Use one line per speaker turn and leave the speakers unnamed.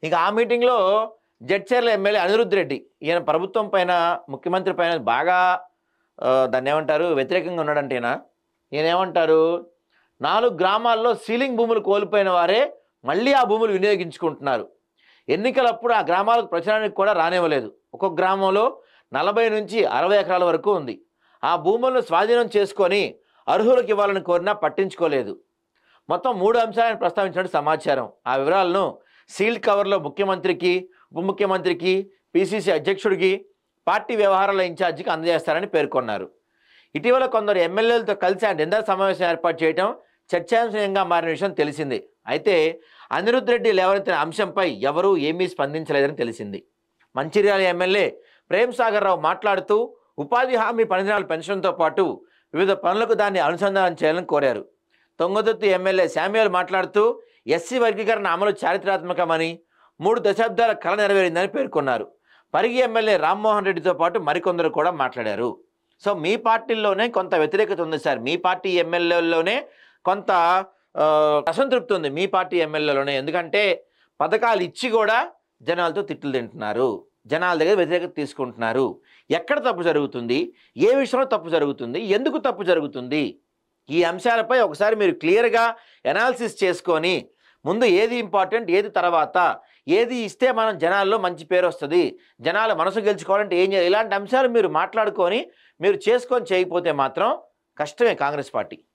ఇక ఆ మీటింగ్‌లో జడ్చర్ల ఎమ్మెల్యే అనిరుద్ రెడ్డి ఈయన ప్రభుత్వం పైన, ముఖ్యమంత్రి పైన బాగా దాన్నేమంటారు వ్యతిరేకంగా ఉన్నాడంట ఈయన. ఈయనేమంటారు 4 గ్రామాల్లో సీలింగ్ భూములు కోల్పోయిన వారే మళ్ళీ ఆ భూములు వినియోగించుకుంటున్నారు. ఎన్నికలప్పుడు ఆ గ్రామాలకు ప్రచారానికి కూడా రానివ్వలేదు. ఒక్కొక్క గ్రామంలో 40-60 ఎకరాల వరకు ఉంది. ఆ భూములను స్వాధీనం చేసుకొని అర్హులకు ఇవ్వాలని కోరినా పట్టించుకోలేదు. మొత్తం 3 అంశాలను ప్రస్తావించినట్టు సమాచారం. ఆ వివరాలను సీల్డ్ కవర్లో ముఖ్యమంత్రికి, ఉప ముఖ్యమంత్రికి, పిసిసి అధ్యక్షుడికి, పార్టీ వ్యవహారాల ఇన్ఛార్జికి అందజేస్తారని పేర్కొన్నారు. ఇటీవల కొందరు ఎమ్మెల్యేలతో కలిసి ఆయన నిందా సమావేశం ఏర్పాటు చేయడం చర్చాంశంగా మారిన విషయం తెలిసిందే. అయితే అనిరుద్ రెడ్డి లేవనెత్తిన అంశంపై ఎవరూ ఏమీ స్పందించలేదని తెలిసింది. మంచిర్యాల ఎమ్మెల్యే ప్రేమ్ సాగర్ రావు మాట్లాడుతూ ఉపాధి హామీ పనిదినాల పెన్షన్తో పాటు వివిధ పనులకు దాన్ని అనుసంధానం చేయాలని కోరారు. తొంగతుర్తి ఎమ్మెల్యే శామ్యూల్ మాట్లాడుతూ ఎస్సీ వర్గీకరణ అమలు చారిత్రాత్మకమని, 3 దశాబ్దాల కళ నెరవేరిందని పేర్కొన్నారు. పరిగి ఎమ్మెల్యే రామ్మోహన్ రెడ్డితో పాటు మరికొందరు కూడా మాట్లాడారు. సో మీ పార్టీల్లోనే కొంత వ్యతిరేకత ఉంది సార్. మీ పార్టీ ఎమ్మెల్యేలోనే కొంత అసంతృప్తి ఉంది మీ పార్టీ ఎమ్మెల్యేలోనే. ఎందుకంటే పథకాలు ఇచ్చి కూడా జనాలతో తిట్లు తింటున్నారు, జనాల దగ్గర వ్యతిరేకత తీసుకుంటున్నారు. ఎక్కడ తప్పు జరుగుతుంది, ఏ విషయంలో తప్పు జరుగుతుంది, ఎందుకు తప్పు జరుగుతుంది, ఈ అంశాలపై ఒకసారి మీరు క్లియర్గా ఎనాలిసిస్ చేసుకొని ముందు ఏది ఇంపార్టెంట్, ఏది తర్వాత, ఏది ఇస్తే మనం జనాల్లో మంచి పేరు వస్తుంది, జనాల మనసు గెలుచుకోవాలంటే ఏం చేయాలి, ఇలాంటి అంశాలు మీరు మాట్లాడుకొని మీరు చేసుకొని చేయకపోతే మాత్రం కష్టమే కాంగ్రెస్ పార్టీ.